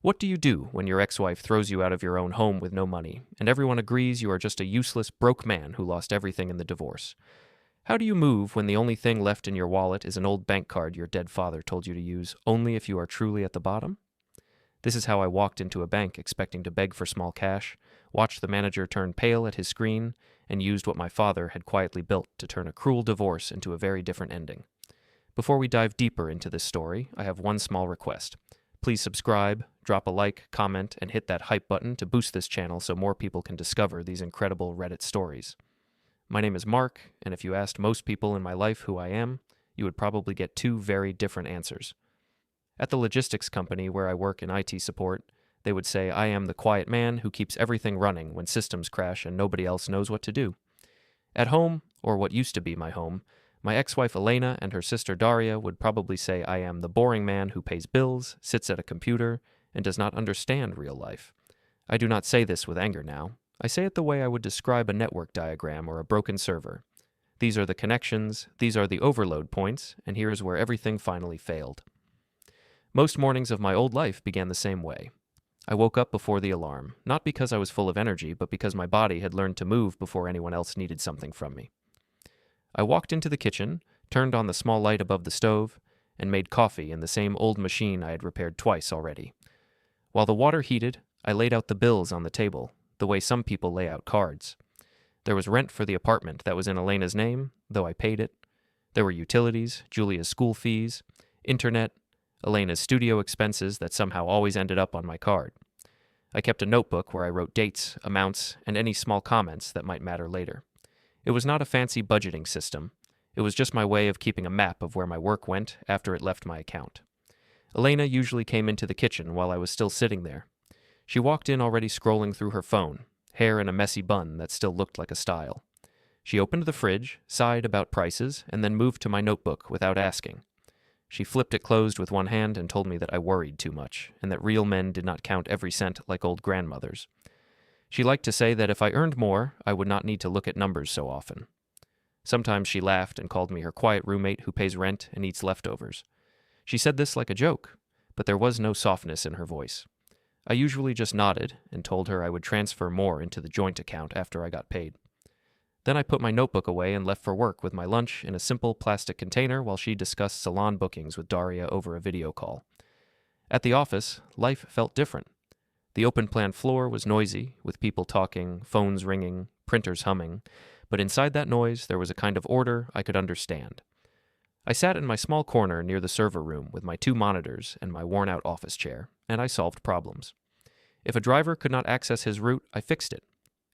What do you do when your ex-wife throws you out of your own home with no money, and everyone agrees you are just a useless, broke man who lost everything in the divorce? How do you move when the only thing left in your wallet is an old bank card your dead father told you to use only if you are truly at the bottom? This is how I walked into a bank expecting to beg for small cash, watched the manager turn pale at his screen, and used what my father had quietly built to turn a cruel divorce into a very different ending. Before we dive deeper into this story, I have one small request. Please subscribe, drop a like, comment, and hit that hype button to boost this channel so more people can discover these incredible Reddit stories. My name is Mark, and if you asked most people in my life who I am, you would probably get two very different answers. At the logistics company where I work in IT support, they would say I am the quiet man who keeps everything running when systems crash and nobody else knows what to do. At home, or what used to be my home, my ex-wife Elena and her sister Daria would probably say I am the boring man who pays bills, sits at a computer, and does not understand real life. I do not say this with anger now. I say it the way I would describe a network diagram or a broken server. These are the connections, these are the overload points, and here is where everything finally failed. Most mornings of my old life began the same way. I woke up before the alarm, not because I was full of energy, but because my body had learned to move before anyone else needed something from me. I walked into the kitchen, turned on the small light above the stove, and made coffee in the same old machine I had repaired twice already. While the water heated, I laid out the bills on the table, the way some people lay out cards. There was rent for the apartment that was in Elena's name, though I paid it. There were utilities, Julia's school fees, internet, Elena's studio expenses that somehow always ended up on my card. I kept a notebook where I wrote dates, amounts, and any small comments that might matter later. It was not a fancy budgeting system. It was just my way of keeping a map of where my work went after it left my account. Elena usually came into the kitchen while I was still sitting there. She walked in already scrolling through her phone, hair in a messy bun that still looked like a style. She opened the fridge, sighed about prices, and then moved to my notebook without asking. She flipped it closed with one hand and told me that I worried too much, and that real men did not count every cent like old grandmothers. She liked to say that if I earned more, I would not need to look at numbers so often. Sometimes she laughed and called me her quiet roommate who pays rent and eats leftovers. She said this like a joke, but there was no softness in her voice. I usually just nodded and told her I would transfer more into the joint account after I got paid. Then I put my notebook away and left for work with my lunch in a simple plastic container while she discussed salon bookings with Daria over a video call. At the office, life felt different. The open-plan floor was noisy, with people talking, phones ringing, printers humming, but inside that noise there was a kind of order I could understand. I sat in my small corner near the server room with my two monitors and my worn-out office chair, and I solved problems. If a driver could not access his route, I fixed it.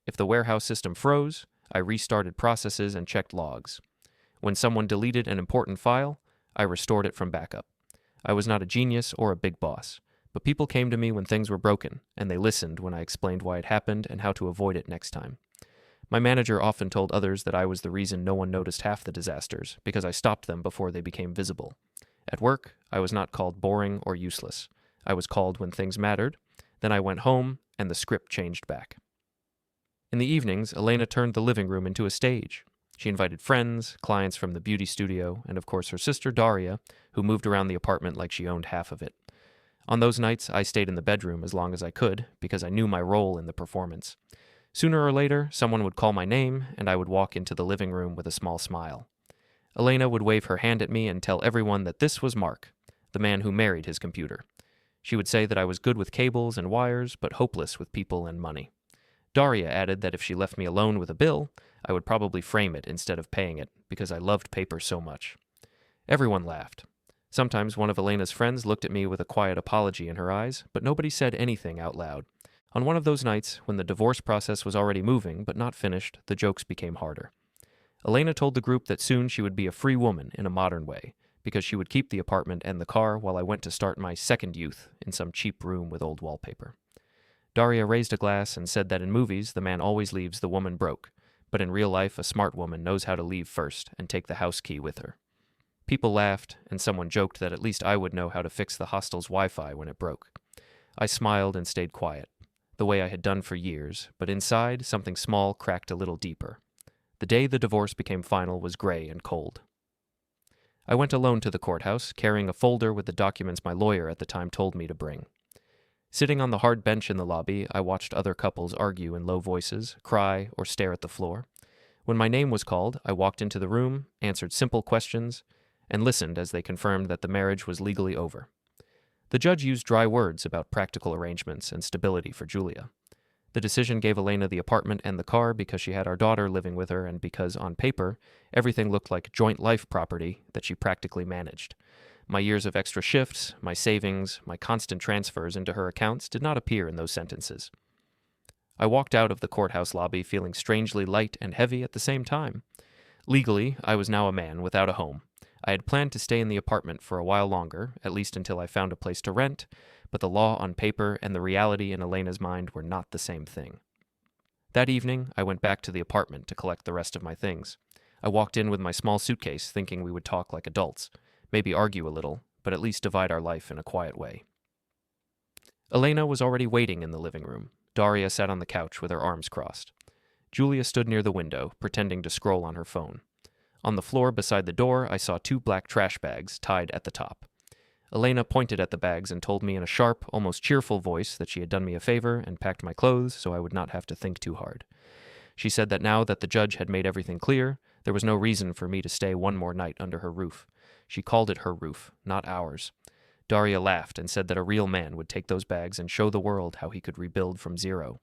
If the warehouse system froze, I restarted processes and checked logs. When someone deleted an important file, I restored it from backup. I was not a genius or a big boss, but people came to me when things were broken, and they listened when I explained why it happened and how to avoid it next time. My manager often told others that I was the reason no one noticed half the disasters, because I stopped them before they became visible. At work, I was not called boring or useless. I was called when things mattered. Then I went home, and the script changed back. In the evenings, Elena turned the living room into a stage. She invited friends, clients from the beauty studio, and of course her sister Daria, who moved around the apartment like she owned half of it. On those nights, I stayed in the bedroom as long as I could, because I knew my role in the performance. Sooner or later, someone would call my name, and I would walk into the living room with a small smile. Elena would wave her hand at me and tell everyone that this was Mark, the man who married his computer. She would say that I was good with cables and wires, but hopeless with people and money. Daria added that if she left me alone with a bill, I would probably frame it instead of paying it, because I loved paper so much. Everyone laughed. Sometimes one of Elena's friends looked at me with a quiet apology in her eyes, but nobody said anything out loud. On one of those nights, when the divorce process was already moving but not finished, the jokes became harder. Elena told the group that soon she would be a free woman in a modern way, because she would keep the apartment and the car while I went to start my second youth in some cheap room with old wallpaper. Daria raised a glass and said that in movies the man always leaves the woman broke, but in real life a smart woman knows how to leave first and take the house key with her. People laughed, and someone joked that at least I would know how to fix the hostel's Wi-Fi when it broke. I smiled and stayed quiet, the way I had done for years, but inside something small cracked a little deeper. The day the divorce became final was gray and cold. I went alone to the courthouse, carrying a folder with the documents my lawyer at the time told me to bring. Sitting on the hard bench in the lobby, I watched other couples argue in low voices, cry, or stare at the floor. When my name was called, I walked into the room, answered simple questions, and listened as they confirmed that the marriage was legally over. The judge used dry words about practical arrangements and stability for Julia. The decision gave Elena the apartment and the car because she had our daughter living with her and because, on paper, everything looked like joint life property that she practically managed. My years of extra shifts, my savings, my constant transfers into her accounts did not appear in those sentences. I walked out of the courthouse lobby feeling strangely light and heavy at the same time. Legally, I was now a man without a home. I had planned to stay in the apartment for a while longer, at least until I found a place to rent, but the law on paper and the reality in Elena's mind were not the same thing. That evening, I went back to the apartment to collect the rest of my things. I walked in with my small suitcase, thinking we would talk like adults, maybe argue a little, but at least divide our life in a quiet way. Elena was already waiting in the living room. Daria sat on the couch with her arms crossed. Julia stood near the window, pretending to scroll on her phone. On the floor beside the door, I saw 2 black trash bags tied at the top. Elena pointed at the bags and told me in a sharp, almost cheerful voice that she had done me a favor and packed my clothes so I would not have to think too hard. She said that now that the judge had made everything clear, there was no reason for me to stay one more night under her roof. She called it her roof, not ours. Daria laughed and said that a real man would take those bags and show the world how he could rebuild from zero.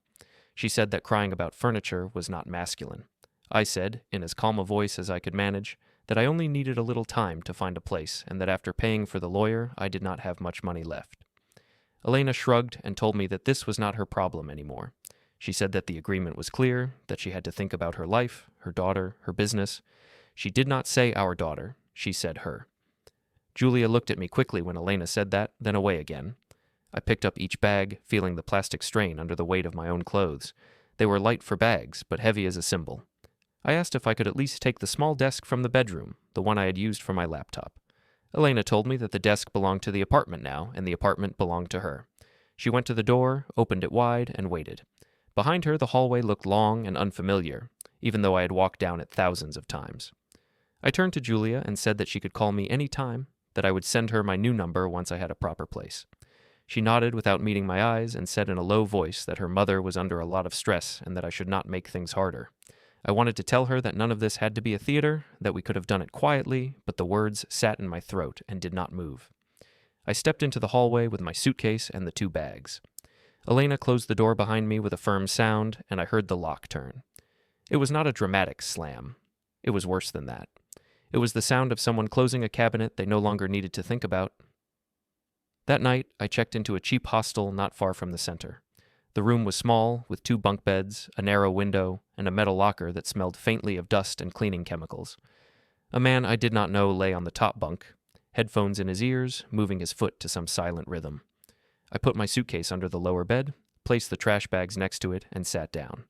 She said that crying about furniture was not masculine. I said, in as calm a voice as I could manage, that I only needed a little time to find a place and that after paying for the lawyer, I did not have much money left. Elena shrugged and told me that this was not her problem anymore. She said that the agreement was clear, that she had to think about her life, her daughter, her business. She did not say our daughter, she said her. Julia looked at me quickly when Elena said that, then away again. I picked up each bag, feeling the plastic strain under the weight of my own clothes. They were light for bags, but heavy as a cymbal. I asked if I could at least take the small desk from the bedroom, the one I had used for my laptop. Elena told me that the desk belonged to the apartment now, and the apartment belonged to her. She went to the door, opened it wide, and waited. Behind her, the hallway looked long and unfamiliar, even though I had walked down it thousands of times. I turned to Julia and said that she could call me any time, that I would send her my new number once I had a proper place. She nodded without meeting my eyes and said in a low voice that her mother was under a lot of stress and that I should not make things harder. I wanted to tell her that none of this had to be a theater, that we could have done it quietly, but the words sat in my throat and did not move. I stepped into the hallway with my suitcase and the 2 bags. Elena closed the door behind me with a firm sound, and I heard the lock turn. It was not a dramatic slam. It was worse than that. It was the sound of someone closing a cabinet they no longer needed to think about. That night, I checked into a cheap hostel not far from the center. The room was small, with 2 bunk beds, a narrow window, and a metal locker that smelled faintly of dust and cleaning chemicals. A man I did not know lay on the top bunk, headphones in his ears, moving his foot to some silent rhythm. I put my suitcase under the lower bed, placed the trash bags next to it, and sat down.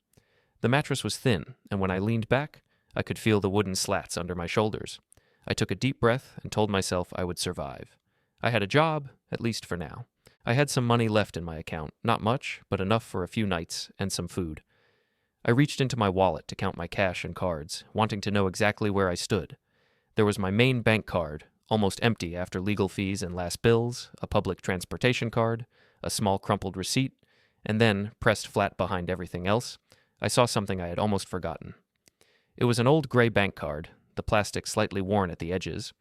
The mattress was thin, and when I leaned back, I could feel the wooden slats under my shoulders. I took a deep breath and told myself I would survive. I had a job, at least for now. I had some money left in my account, not much, but enough for a few nights and some food. I reached into my wallet to count my cash and cards, wanting to know exactly where I stood. There was my main bank card, almost empty after legal fees and last bills, a public transportation card, a small crumpled receipt, and then, pressed flat behind everything else, I saw something I had almost forgotten. It was an old gray bank card, the plastic slightly worn at the edges,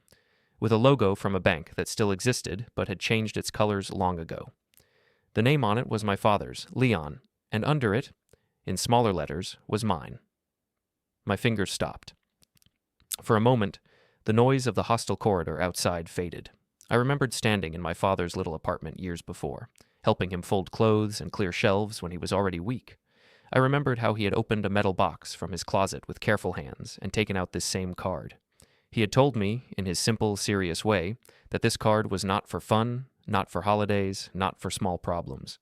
with a logo from a bank that still existed but had changed its colors long ago. The name on it was my father's, Leon, and under it, in smaller letters, was mine. My fingers stopped. For a moment, the noise of the hostel corridor outside faded. I remembered standing in my father's little apartment years before, helping him fold clothes and clear shelves when he was already weak. I remembered how he had opened a metal box from his closet with careful hands and taken out this same card. He had told me, in his simple, serious way, that this card was not for fun, not for holidays, not for small problems.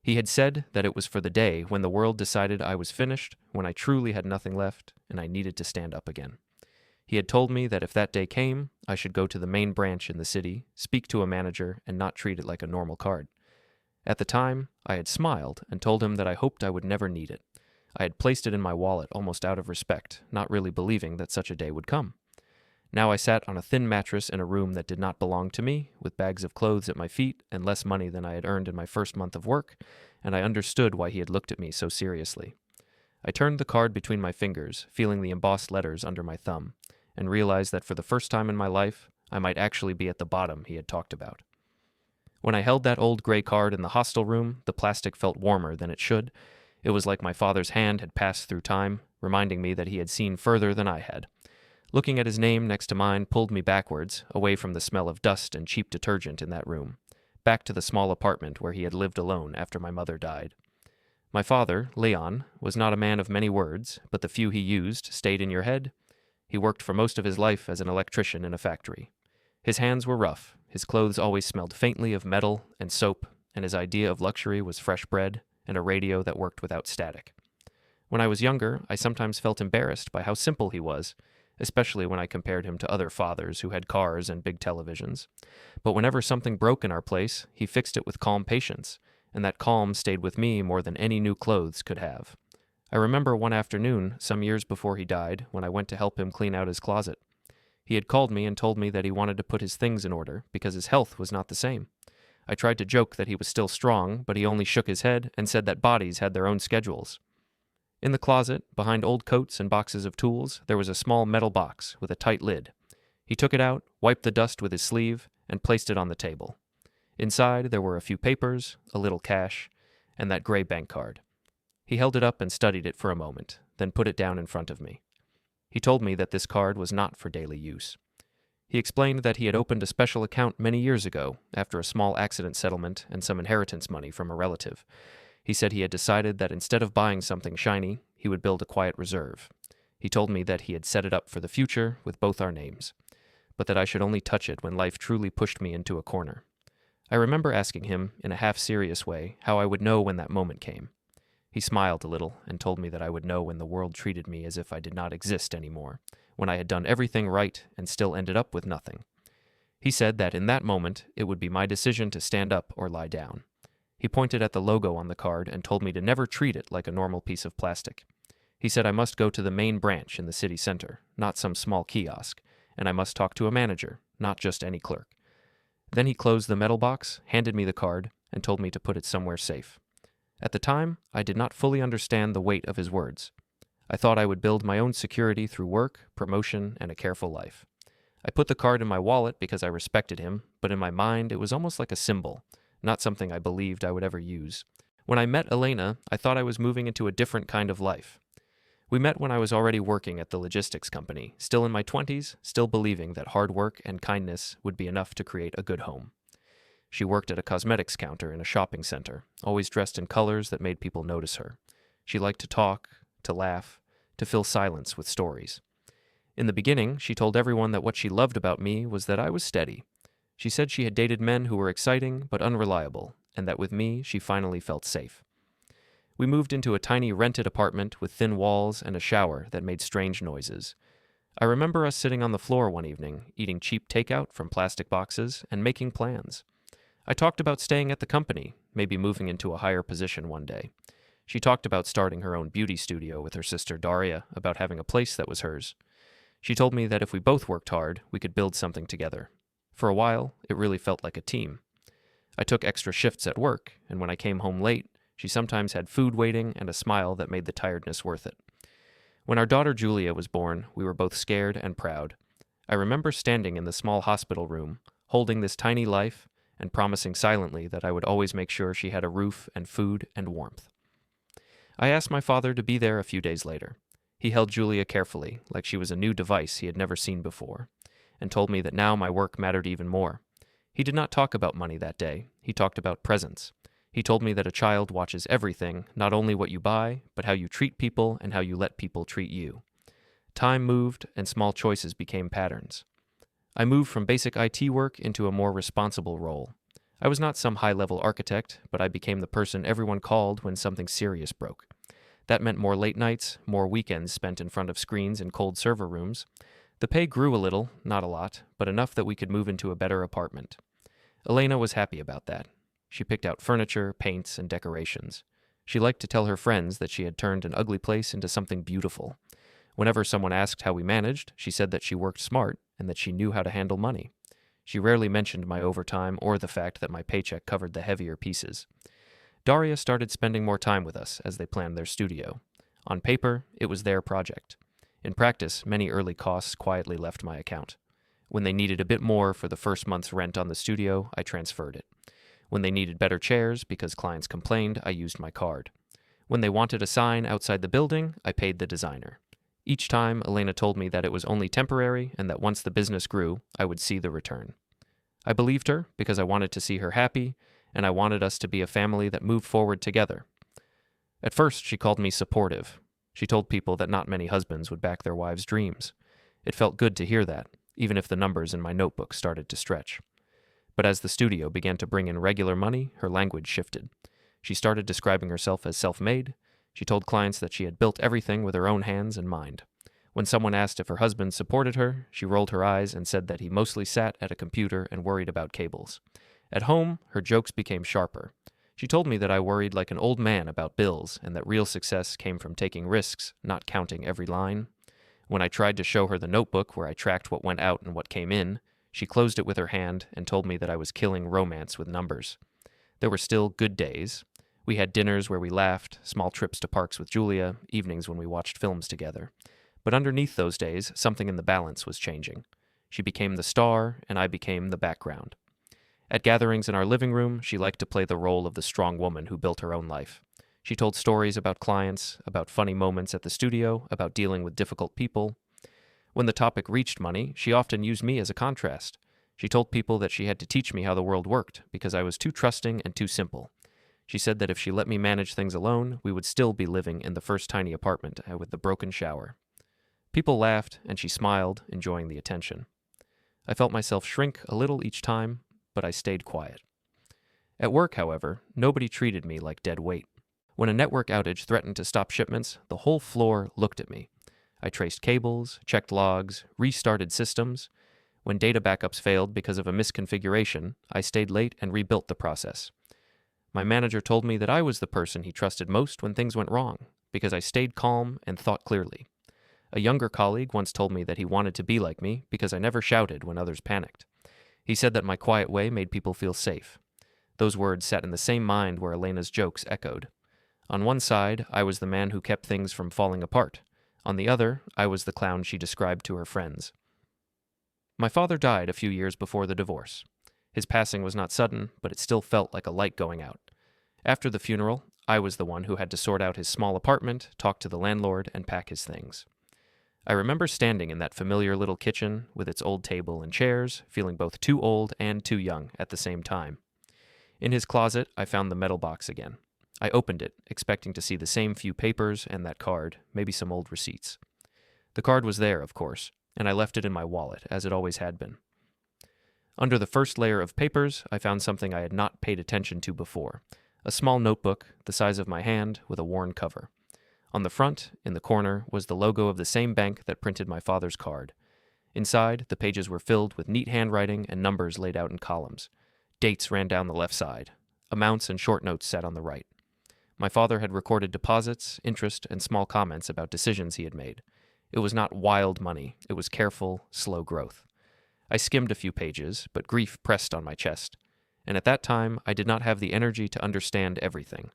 He had said that it was for the day when the world decided I was finished, when I truly had nothing left, and I needed to stand up again. He had told me that if that day came, I should go to the main branch in the city, speak to a manager, and not treat it like a normal card. At the time, I had smiled and told him that I hoped I would never need it. I had placed it in my wallet almost out of respect, not really believing that such a day would come. Now I sat on a thin mattress in a room that did not belong to me, with bags of clothes at my feet and less money than I had earned in my first month of work, and I understood why he had looked at me so seriously. I turned the card between my fingers, feeling the embossed letters under my thumb, and realized that for the first time in my life, I might actually be at the bottom he had talked about. When I held that old gray card in the hostel room, the plastic felt warmer than it should. It was like my father's hand had passed through time, reminding me that he had seen further than I had. Looking at his name next to mine pulled me backwards, away from the smell of dust and cheap detergent in that room, back to the small apartment where he had lived alone after my mother died. My father, Leon, was not a man of many words, but the few he used stayed in your head. He worked for most of his life as an electrician in a factory. His hands were rough, his clothes always smelled faintly of metal and soap, and his idea of luxury was fresh bread and a radio that worked without static. When I was younger, I sometimes felt embarrassed by how simple he was, especially when I compared him to other fathers who had cars and big televisions. But whenever something broke in our place, he fixed it with calm patience, and that calm stayed with me more than any new clothes could have. I remember one afternoon, some years before he died, when I went to help him clean out his closet. He had called me and told me that he wanted to put his things in order because his health was not the same. I tried to joke that he was still strong, but he only shook his head and said that bodies had their own schedules. In the closet, behind old coats and boxes of tools, there was a small metal box with a tight lid. He took it out, wiped the dust with his sleeve, and placed it on the table. Inside, there were a few papers, a little cash, and that gray bank card. He held it up and studied it for a moment, then put it down in front of me. He told me that this card was not for daily use. He explained that he had opened a special account many years ago, after a small accident settlement and some inheritance money from a relative. He said he had decided that instead of buying something shiny, he would build a quiet reserve. He told me that he had set it up for the future with both our names, but that I should only touch it when life truly pushed me into a corner. I remember asking him, in a half-serious way, how I would know when that moment came. He smiled a little and told me that I would know when the world treated me as if I did not exist anymore, when I had done everything right and still ended up with nothing. He said that in that moment, it would be my decision to stand up or lie down. He pointed at the logo on the card and told me to never treat it like a normal piece of plastic. He said I must go to the main branch in the city center, not some small kiosk, and I must talk to a manager, not just any clerk. Then he closed the metal box, handed me the card, and told me to put it somewhere safe. At the time, I did not fully understand the weight of his words. I thought I would build my own security through work, promotion, and a careful life. I put the card in my wallet because I respected him, but in my mind it was almost like a symbol, not something I believed I would ever use. When I met Elena, I thought I was moving into a different kind of life. We met when I was already working at the logistics company, still in my 20s, still believing that hard work and kindness would be enough to create a good home. She worked at a cosmetics counter in a shopping center, always dressed in colors that made people notice her. She liked to talk, to laugh, to fill silence with stories. In the beginning, she told everyone that what she loved about me was that I was steady. She said she had dated men who were exciting but unreliable, and that with me she finally felt safe. We moved into a tiny rented apartment with thin walls and a shower that made strange noises. I remember us sitting on the floor one evening, eating cheap takeout from plastic boxes and making plans. I talked about staying at the company, maybe moving into a higher position one day. She talked about starting her own beauty studio with her sister Daria, about having a place that was hers. She told me that if we both worked hard, we could build something together. For a while, it really felt like a team. I took extra shifts at work, and when I came home late, she sometimes had food waiting and a smile that made the tiredness worth it. When our daughter Julia was born, we were both scared and proud. I remember standing in the small hospital room, holding this tiny life, and promising silently that I would always make sure she had a roof and food and warmth. I asked my father to be there a few days later. He held Julia carefully, like she was a new device he had never seen before, and told me that now my work mattered even more. He did not talk about money that day. He talked about presence. He told me that a child watches everything, not only what you buy, but how you treat people and how you let people treat you. Time moved, and small choices became patterns. I moved from basic IT work into a more responsible role. I was not some high-level architect, but I became the person everyone called when something serious broke. That meant more late nights, more weekends spent in front of screens in cold server rooms. The pay grew a little, not a lot, but enough that we could move into a better apartment. Elena was happy about that. She picked out furniture, paints, and decorations. She liked to tell her friends that she had turned an ugly place into something beautiful. Whenever someone asked how we managed, she said that she worked smart and that she knew how to handle money. She rarely mentioned my overtime or the fact that my paycheck covered the heavier pieces. Daria started spending more time with us as they planned their studio. On paper, it was their project. In practice, many early costs quietly left my account. When they needed a bit more for the first month's rent on the studio, I transferred it. When they needed better chairs because clients complained, I used my card. When they wanted a sign outside the building, I paid the designer. Each time, Elena told me that it was only temporary and that once the business grew, I would see the return. I believed her because I wanted to see her happy, and I wanted us to be a family that moved forward together. At first, she called me supportive. She told people that not many husbands would back their wives' dreams. It felt good to hear that, even if the numbers in my notebook started to stretch. But as the studio began to bring in regular money, her language shifted. She started describing herself as self-made. She told clients that she had built everything with her own hands and mind. When someone asked if her husband supported her, she rolled her eyes and said that he mostly sat at a computer and worried about cables. At home, her jokes became sharper. She told me that I worried like an old man about bills and that real success came from taking risks, not counting every line. When I tried to show her the notebook where I tracked what went out and what came in, she closed it with her hand and told me that I was killing romance with numbers. There were still good days. We had dinners where we laughed, small trips to parks with Julia, evenings when we watched films together. But underneath those days, something in the balance was changing. She became the star, and I became the background. At gatherings in our living room, she liked to play the role of the strong woman who built her own life. She told stories about clients, about funny moments at the studio, about dealing with difficult people. When the topic reached money, she often used me as a contrast. She told people that she had to teach me how the world worked because I was too trusting and too simple. She said that if she let me manage things alone, we would still be living in the first tiny apartment with the broken shower. People laughed, and she smiled, enjoying the attention. I felt myself shrink a little each time, but I stayed quiet. At work, however, nobody treated me like dead weight. When a network outage threatened to stop shipments, the whole floor looked at me. I traced cables, checked logs, restarted systems. When data backups failed because of a misconfiguration, I stayed late and rebuilt the process. My manager told me that I was the person he trusted most when things went wrong, because I stayed calm and thought clearly. A younger colleague once told me that he wanted to be like me because I never shouted when others panicked. He said that my quiet way made people feel safe. Those words sat in the same mind where Elena's jokes echoed. On one side, I was the man who kept things from falling apart. On the other, I was the clown she described to her friends. My father died a few years before the divorce. His passing was not sudden, but it still felt like a light going out. After the funeral, I was the one who had to sort out his small apartment, talk to the landlord, and pack his things. I remember standing in that familiar little kitchen with its old table and chairs, feeling both too old and too young at the same time. In his closet, I found the metal box again. I opened it, expecting to see the same few papers and that card, maybe some old receipts. The card was there, of course, and I left it in my wallet, as it always had been. Under the first layer of papers, I found something I had not paid attention to before. A small notebook, the size of my hand, with a worn cover. On the front, in the corner, was the logo of the same bank that printed my father's card. Inside, the pages were filled with neat handwriting and numbers laid out in columns. Dates ran down the left side. Amounts and short notes sat on the right. My father had recorded deposits, interest, and small comments about decisions he had made. It was not wild money. It was careful, slow growth. I skimmed a few pages, but grief pressed on my chest. And at that time, I did not have the energy to understand everything.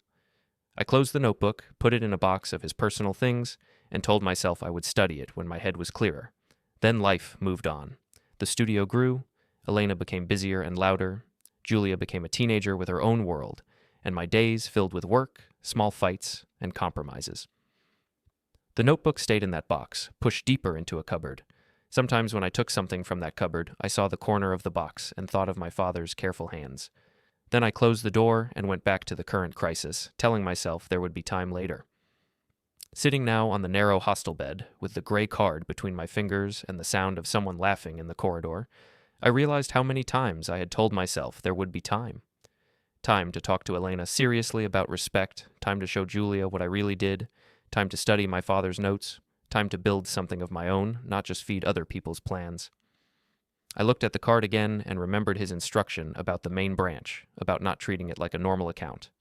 I closed the notebook, put it in a box of his personal things, and told myself I would study it when my head was clearer. Then life moved on. The studio grew, Elena became busier and louder, Julia became a teenager with her own world, and my days filled with work, small fights, and compromises. The notebook stayed in that box, pushed deeper into a cupboard. Sometimes when I took something from that cupboard, I saw the corner of the box and thought of my father's careful hands. Then I closed the door and went back to the current crisis, telling myself there would be time later. Sitting now on the narrow hostel bed, with the gray card between my fingers and the sound of someone laughing in the corridor, I realized how many times I had told myself there would be time. Time to talk to Elena seriously about respect, time to show Julia what I really did, time to study my father's notes, time to build something of my own, not just feed other people's plans. I looked at the card again and remembered his instruction about the main branch, about not treating it like a normal account.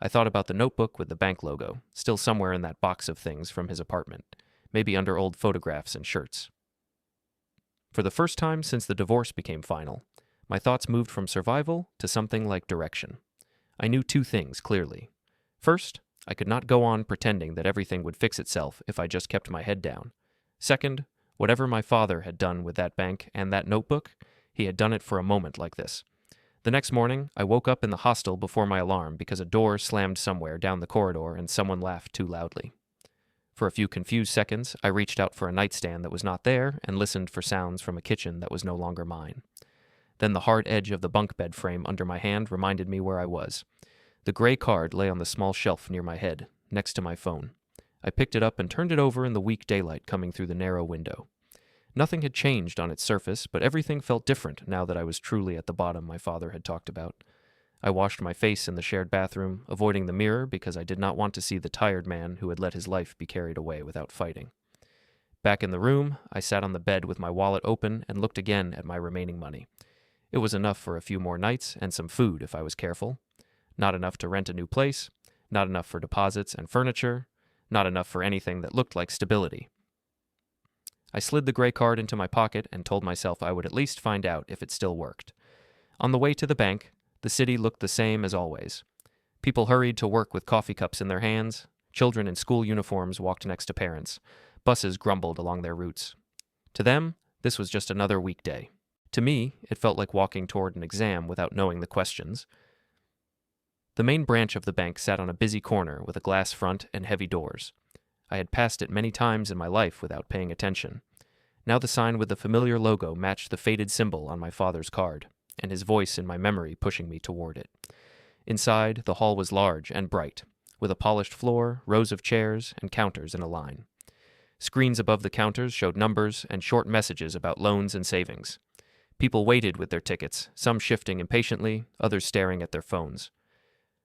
I thought about the notebook with the bank logo, still somewhere in that box of things from his apartment. maybe under old photographs and shirts. For the first time since the divorce became final, my thoughts moved from survival to something like direction. I knew two things clearly. First, I could not go on pretending that everything would fix itself if I just kept my head down. Second, whatever my father had done with that bank and that notebook, he had done it for a moment like this. The next morning, I woke up in the hostel before my alarm because a door slammed somewhere down the corridor and someone laughed too loudly. For a few confused seconds, I reached out for a nightstand that was not there and listened for sounds from a kitchen that was no longer mine. Then the hard edge of the bunk bed frame under my hand reminded me where I was. The gray card lay on the small shelf near my head, next to my phone. I picked it up and turned it over in the weak daylight coming through the narrow window. Nothing had changed on its surface, but everything felt different now that I was truly at the bottom my father had talked about. I washed my face in the shared bathroom, avoiding the mirror because I did not want to see the tired man who had let his life be carried away without fighting. Back in the room, I sat on the bed with my wallet open and looked again at my remaining money. It was enough for a few more nights and some food if I was careful. Not enough to rent a new place, not enough for deposits and furniture, not enough for anything that looked like stability. I slid the gray card into my pocket and told myself I would at least find out if it still worked. On the way to the bank, the city looked the same as always. People hurried to work with coffee cups in their hands. Children in school uniforms walked next to parents. Buses grumbled along their routes. To them, this was just another weekday. To me, it felt like walking toward an exam without knowing the questions. The main branch of the bank sat on a busy corner with a glass front and heavy doors. I had passed it many times in my life without paying attention. Now the sign with the familiar logo matched the faded symbol on my father's card, and his voice in my memory pushing me toward it. Inside, the hall was large and bright, with a polished floor, rows of chairs, and counters in a line. Screens above the counters showed numbers and short messages about loans and savings. People waited with their tickets, some shifting impatiently, others staring at their phones.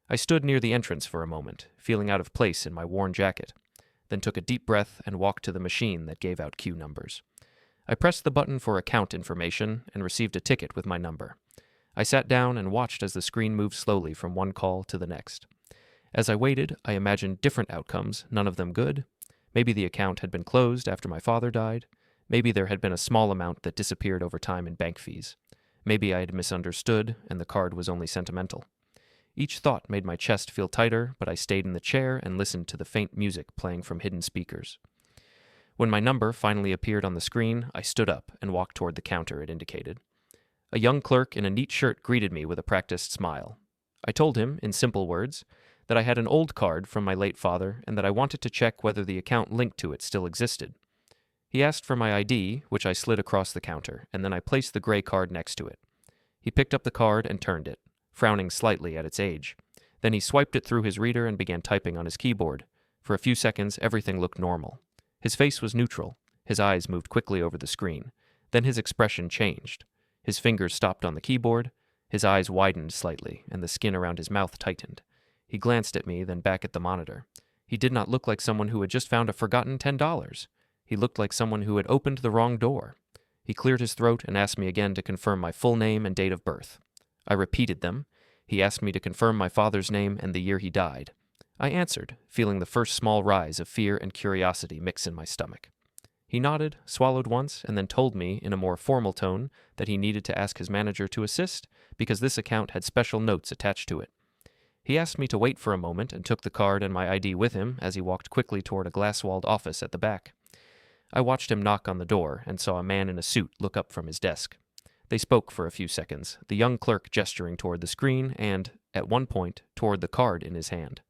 I stood near the entrance for a moment, feeling out of place in my worn jacket, then took a deep breath and walked to the machine that gave out queue numbers. I pressed the button for account information and received a ticket with my number. I sat down and watched as the screen moved slowly from one call to the next. As I waited, I imagined different outcomes, none of them good. Maybe the account had been closed after my father died. Maybe there had been a small amount that disappeared over time in bank fees. Maybe I had misunderstood and the card was only sentimental. Each thought made my chest feel tighter, but I stayed in the chair and listened to the faint music playing from hidden speakers. When my number finally appeared on the screen, I stood up and walked toward the counter it indicated. A young clerk in a neat shirt greeted me with a practiced smile. I told him, in simple words, that I had an old card from my late father and that I wanted to check whether the account linked to it still existed. He asked for my ID, which I slid across the counter, and then I placed the gray card next to it. He picked up the card and turned it, frowning slightly at its age. Then he swiped it through his reader and began typing on his keyboard. For a few seconds, everything looked normal. His face was neutral. His eyes moved quickly over the screen. Then his expression changed. His fingers stopped on the keyboard. His eyes widened slightly, and the skin around his mouth tightened. He glanced at me, then back at the monitor. He did not look like someone who had just found a forgotten $10. He looked like someone who had opened the wrong door. He cleared his throat and asked me again to confirm my full name and date of birth. I repeated them. He asked me to confirm my father's name and the year he died. I answered, feeling the first small rise of fear and curiosity mix in my stomach. He nodded, swallowed once, and then told me in a more formal tone that he needed to ask his manager to assist because this account had special notes attached to it. He asked me to wait for a moment and took the card and my ID with him as he walked quickly toward a glass-walled office at the back. I watched him knock on the door and saw a man in a suit look up from his desk. They spoke for a few seconds, the young clerk gesturing toward the screen and, at one point, toward the card in his hand.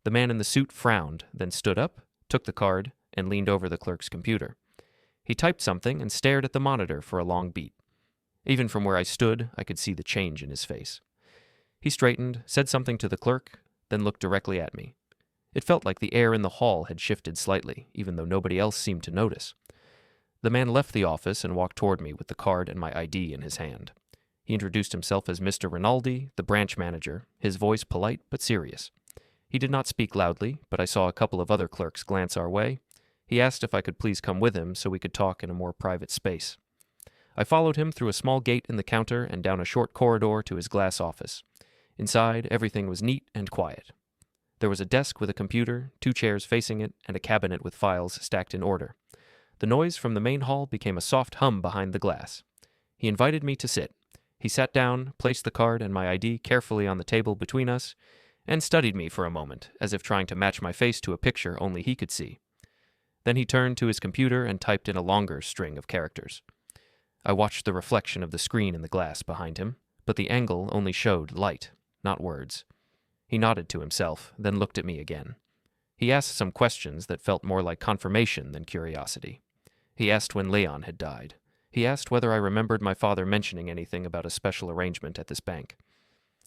The man in the suit frowned, then stood up, took the card, and leaned over the clerk's computer. He typed something and stared at the monitor for a long beat. Even from where I stood, I could see the change in his face. He straightened, said something to the clerk, then looked directly at me. It felt like the air in the hall had shifted slightly, even though nobody else seemed to notice. The man left the office and walked toward me with the card and my ID in his hand. He introduced himself as Mr. Rinaldi, the branch manager, his voice polite but serious. He did not speak loudly, but I saw a couple of other clerks glance our way. He asked if I could please come with him so we could talk in a more private space. I followed him through a small gate in the counter and down a short corridor to his glass office. Inside, everything was neat and quiet. There was a desk with a computer, 2 chairs facing it, and a cabinet with files stacked in order. The noise from the main hall became a soft hum behind the glass. He invited me to sit. He sat down, placed the card and my ID carefully on the table between us, and studied me for a moment, as if trying to match my face to a picture only he could see. Then he turned to his computer and typed in a longer string of characters. I watched the reflection of the screen in the glass behind him, but the angle only showed light, not words. He nodded to himself, then looked at me again. He asked some questions that felt more like confirmation than curiosity. He asked when Leon had died. He asked whether I remembered my father mentioning anything about a special arrangement at this bank.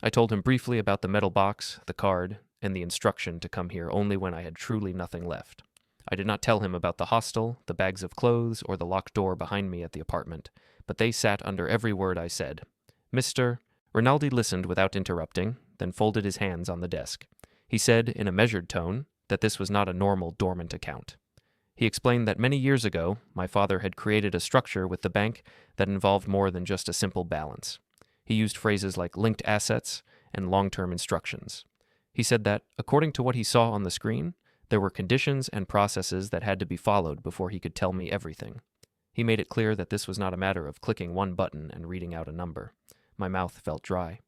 I told him briefly about the metal box, the card, and the instruction to come here only when I had truly nothing left. I did not tell him about the hostel, the bags of clothes, or the locked door behind me at the apartment, but they sat under every word I said. Mr. Rinaldi listened without interrupting, then folded his hands on the desk. He said, in a measured tone, that this was not a normal dormant account. He explained that many years ago, my father had created a structure with the bank that involved more than just a simple balance. He used phrases like linked assets and long-term instructions. He said that, according to what he saw on the screen, there were conditions and processes that had to be followed before he could tell me everything. He made it clear that this was not a matter of clicking one button and reading out a number. My mouth felt dry.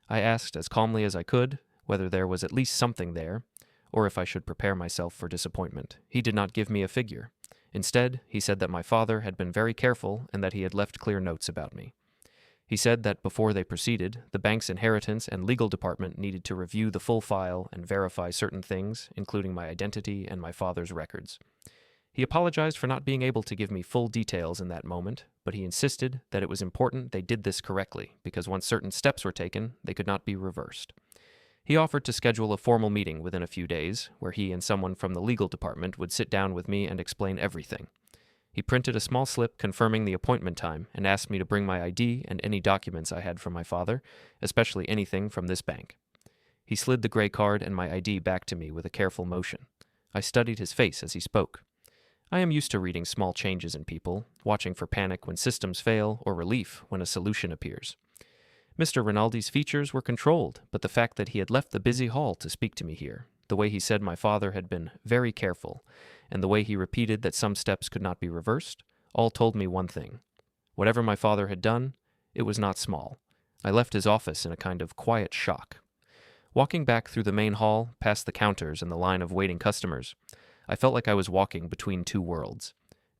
I asked as calmly as I could whether there was at least something there, or if I should prepare myself for disappointment. He did not give me a figure. Instead, he said that my father had been very careful and that he had left clear notes about me. He said that before they proceeded, the bank's inheritance and legal department needed to review the full file and verify certain things, including my identity and my father's records. He apologized for not being able to give me full details in that moment, but he insisted that it was important they did this correctly, because once certain steps were taken, they could not be reversed. He offered to schedule a formal meeting within a few days, where he and someone from the legal department would sit down with me and explain everything. He printed a small slip confirming the appointment time and asked me to bring my ID and any documents I had from my father, especially anything from this bank. He slid the gray card and my ID back to me with a careful motion. I studied his face as he spoke. I am used to reading small changes in people, watching for panic when systems fail or relief when a solution appears. Mr. Rinaldi's features were controlled, but the fact that he had left the busy hall to speak to me here, the way he said my father had been very careful, and the way he repeated that some steps could not be reversed, all told me one thing. Whatever my father had done, it was not small. I left his office in a kind of quiet shock. Walking back through the main hall, past the counters and the line of waiting customers, I felt like I was walking between two worlds.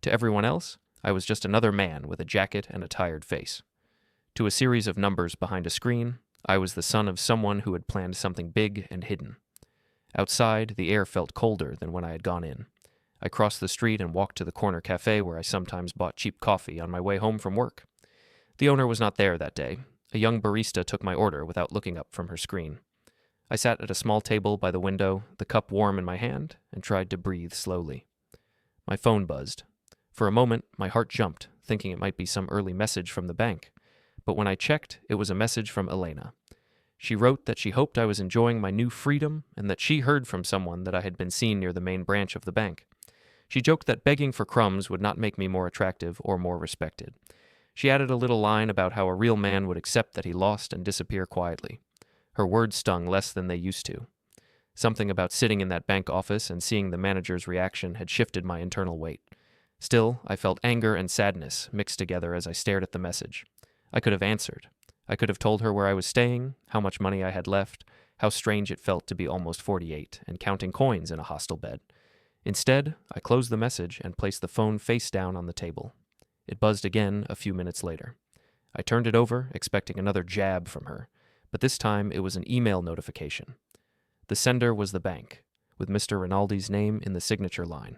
To everyone else, I was just another man with a jacket and a tired face. To a series of numbers behind a screen, I was the son of someone who had planned something big and hidden. Outside, the air felt colder than when I had gone in. I crossed the street and walked to the corner cafe where I sometimes bought cheap coffee on my way home from work. The owner was not there that day. A young barista took my order without looking up from her screen. I sat at a small table by the window, the cup warm in my hand, and tried to breathe slowly. My phone buzzed. For a moment, my heart jumped, thinking it might be some early message from the bank. But when I checked, it was a message from Elena. She wrote that she hoped I was enjoying my new freedom and that she heard from someone that I had been seen near the main branch of the bank. She joked that begging for crumbs would not make me more attractive or more respected. She added a little line about how a real man would accept that he lost and disappear quietly. Her words stung less than they used to. Something about sitting in that bank office and seeing the manager's reaction had shifted my internal weight. Still, I felt anger and sadness mixed together as I stared at the message. I could have answered. I could have told her where I was staying, how much money I had left, how strange it felt to be almost 48 and counting coins in a hostel bed. Instead, I closed the message and placed the phone face down on the table. It buzzed again a few minutes later. I turned it over, expecting another jab from her, but this time it was an email notification. The sender was the bank, with Mr. Rinaldi's name in the signature line.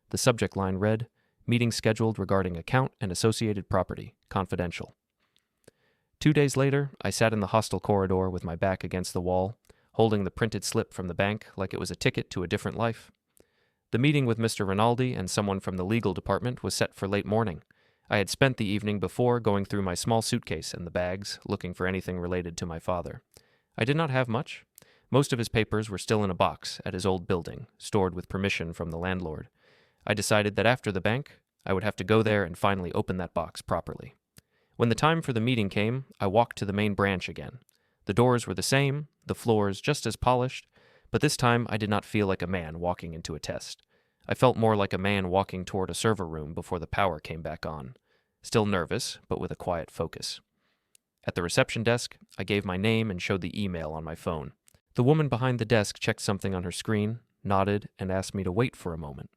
The subject line read, "Meeting scheduled regarding account and associated property, confidential." 2 days later, I sat in the hostel corridor with my back against the wall, holding the printed slip from the bank like it was a ticket to a different life. The meeting with Mr. Rinaldi and someone from the legal department was set for late morning. I had spent the evening before going through my small suitcase and the bags, looking for anything related to my father. I did not have much. Most of his papers were still in a box at his old building, stored with permission from the landlord. I decided that after the bank, I would have to go there and finally open that box properly. When the time for the meeting came, I walked to the main branch again. The doors were the same, the floors just as polished, But this time I did not feel like a man walking into a test. I felt more like a man walking toward a server room before the power came back on. Still nervous, but with a quiet focus. At the reception desk, I gave my name and showed the email on my phone. The woman behind the desk checked something on her screen, nodded, and asked me to wait for a moment.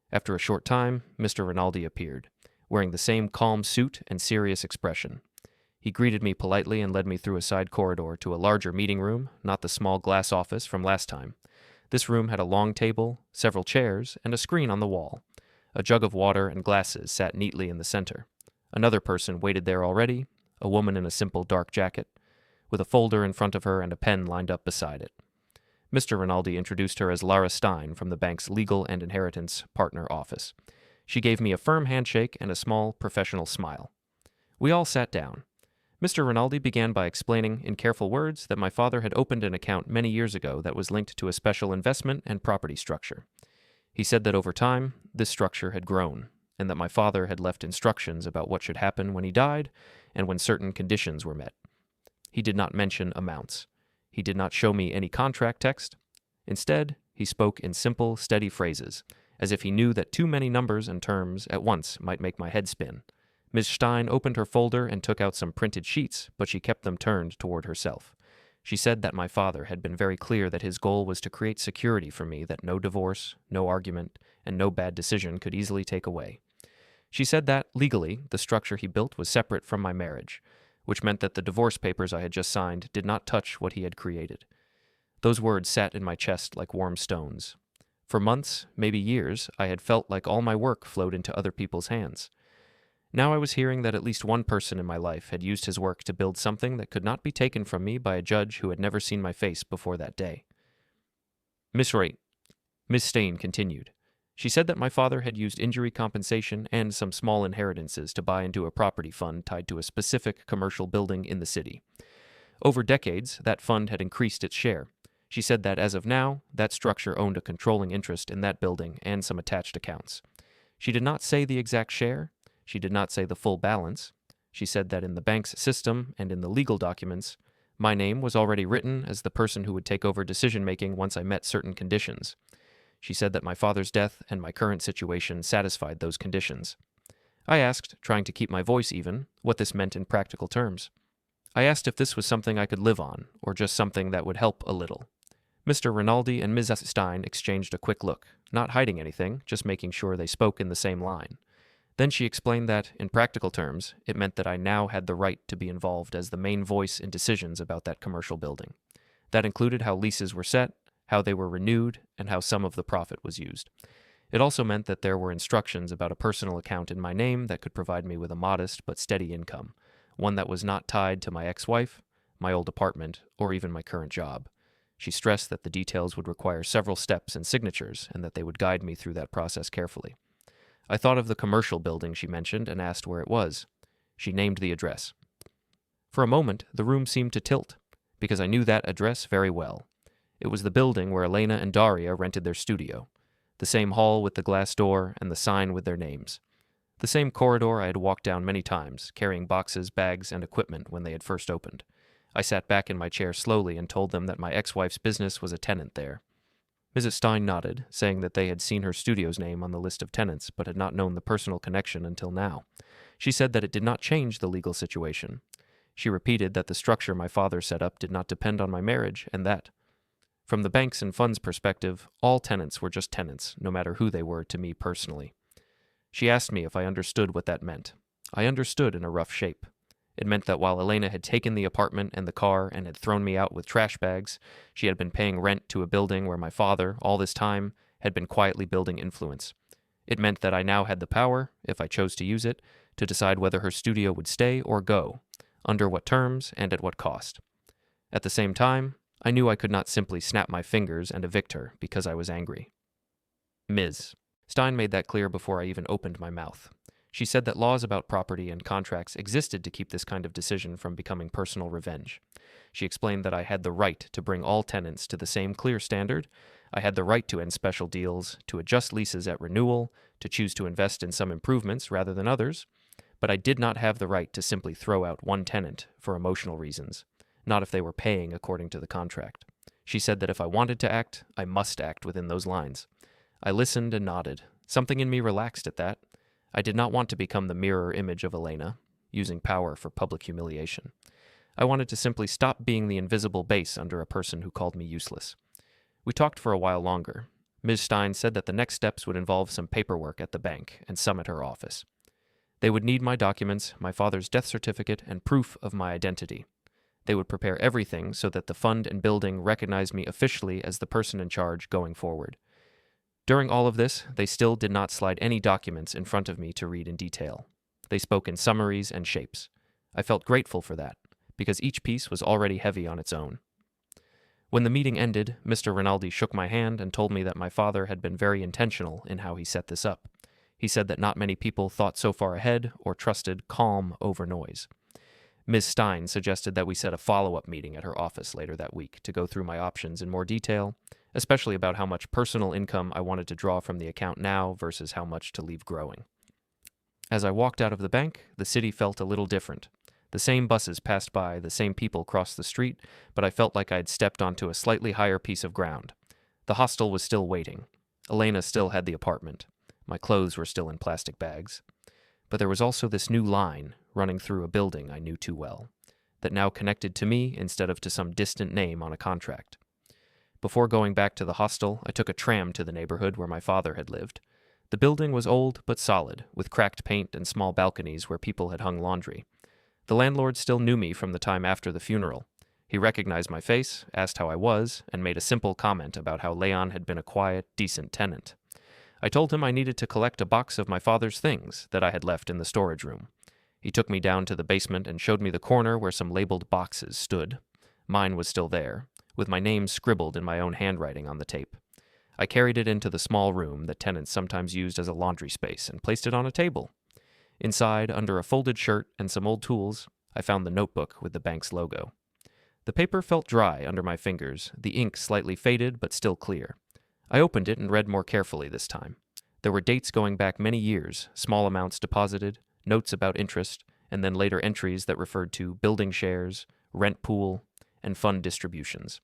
After a short time, Mr. Rinaldi appeared, wearing the same calm suit and serious expression. He greeted me politely and led me through a side corridor to a larger meeting room, not the small glass office from last time. This room had a long table, several chairs, and a screen on the wall. A jug of water and glasses sat neatly in the center. Another person waited there already, a woman in a simple dark jacket, with a folder in front of her and a pen lined up beside it. Mr. Rinaldi introduced her as Lara Stein from the bank's Legal and Inheritance Partner Office. She gave me a firm handshake and a small, professional smile. We all sat down. Mr. Rinaldi began by explaining, in careful words, that my father had opened an account many years ago that was linked to a special investment and property structure. He said that over time, this structure had grown, and that my father had left instructions about what should happen when he died and when certain conditions were met. He did not mention amounts. He did not show me any contract text. Instead, he spoke in simple, steady phrases, as if he knew that too many numbers and terms at once might make my head spin. Ms. Stein opened her folder and took out some printed sheets, but she kept them turned toward herself. She said that my father had been very clear that his goal was to create security for me that no divorce, no argument, and no bad decision could easily take away. She said that, legally, the structure he built was separate from my marriage, which meant that the divorce papers I had just signed did not touch what he had created. Those words sat in my chest like warm stones. For months, maybe years, I had felt like all my work flowed into other people's hands. Now I was hearing that at least one person in my life had used his work to build something that could not be taken from me by a judge who had never seen my face before that day. Miss Stein continued. She said that my father had used injury compensation and some small inheritances to buy into a property fund tied to a specific commercial building in the city. Over decades, that fund had increased its share. She said that as of now, that structure owned a controlling interest in that building and some attached accounts. She did not say the exact share. She did not say the full balance. She said that in the bank's system and in the legal documents, my name was already written as the person who would take over decision-making once I met certain conditions. She said that my father's death and my current situation satisfied those conditions. I asked, trying to keep my voice even, what this meant in practical terms. I asked if this was something I could live on, or just something that would help a little. Mr. Rinaldi and Ms. Stein exchanged a quick look, not hiding anything, just making sure they spoke in the same line. Then she explained that, in practical terms, it meant that I now had the right to be involved as the main voice in decisions about that commercial building. That included how leases were set, how they were renewed, and how some of the profit was used. It also meant that there were instructions about a personal account in my name that could provide me with a modest but steady income, one that was not tied to my ex-wife, my old apartment, or even my current job. She stressed that the details would require several steps and signatures, and that they would guide me through that process carefully. I thought of the commercial building she mentioned and asked where it was. She named the address. For a moment, the room seemed to tilt, because I knew that address very well. It was the building where Elena and Daria rented their studio, the same hall with the glass door and the sign with their names, the same corridor I had walked down many times, carrying boxes, bags, and equipment when they had first opened. I sat back in my chair slowly and told them that my ex-wife's business was a tenant there. Mrs. Stein nodded, saying that they had seen her studio's name on the list of tenants, but had not known the personal connection until now. She said that it did not change the legal situation. She repeated that the structure my father set up did not depend on my marriage, and that, from the bank's and fund's perspective, all tenants were just tenants, no matter who they were to me personally. She asked me if I understood what that meant. I understood in a rough shape. It meant that while Elena had taken the apartment and the car and had thrown me out with trash bags, she had been paying rent to a building where my father, all this time, had been quietly building influence. It meant that I now had the power, if I chose to use it, to decide whether her studio would stay or go, under what terms and at what cost. At the same time, I knew I could not simply snap my fingers and evict her because I was angry. Ms. Stein made that clear before I even opened my mouth. She said that laws about property and contracts existed to keep this kind of decision from becoming personal revenge. She explained that I had the right to bring all tenants to the same clear standard. I had the right to end special deals, to adjust leases at renewal, to choose to invest in some improvements rather than others, but I did not have the right to simply throw out one tenant for emotional reasons, not if they were paying according to the contract. She said that if I wanted to act, I must act within those lines. I listened and nodded. Something in me relaxed at that. I did not want to become the mirror image of Elena, using power for public humiliation. I wanted to simply stop being the invisible base under a person who called me useless. We talked for a while longer. Ms. Stein said that the next steps would involve some paperwork at the bank and some at her office. They would need my documents, my father's death certificate, and proof of my identity. They would prepare everything so that the fund and building recognized me officially as the person in charge going forward. During all of this, they still did not slide any documents in front of me to read in detail. They spoke in summaries and shapes. I felt grateful for that, because each piece was already heavy on its own. When the meeting ended, Mr. Rinaldi shook my hand and told me that my father had been very intentional in how he set this up. He said that not many people thought so far ahead or trusted calm over noise. Ms. Stein suggested that we set a follow-up meeting at her office later that week to go through my options in more detail, especially about how much personal income I wanted to draw from the account now versus how much to leave growing. As I walked out of the bank, the city felt a little different. The same buses passed by, the same people crossed the street, but I felt like I had stepped onto a slightly higher piece of ground. The hostel was still waiting. Elena still had the apartment. My clothes were still in plastic bags. But there was also this new line running through a building I knew too well, that now connected to me instead of to some distant name on a contract. Before going back to the hostel, I took a tram to the neighborhood where my father had lived. The building was old but solid, with cracked paint and small balconies where people had hung laundry. The landlord still knew me from the time after the funeral. He recognized my face, asked how I was, and made a simple comment about how Leon had been a quiet, decent tenant. I told him I needed to collect a box of my father's things that I had left in the storage room. He took me down to the basement and showed me the corner where some labeled boxes stood. Mine was still there, with my name scribbled in my own handwriting on the tape. I carried it into the small room that tenants sometimes used as a laundry space and placed it on a table. Inside, under a folded shirt and some old tools, I found the notebook with the bank's logo. The paper felt dry under my fingers, the ink slightly faded but still clear. I opened it and read more carefully this time. There were dates going back many years, small amounts deposited, notes about interest, and then later entries that referred to building shares, rent pool, and fund distributions.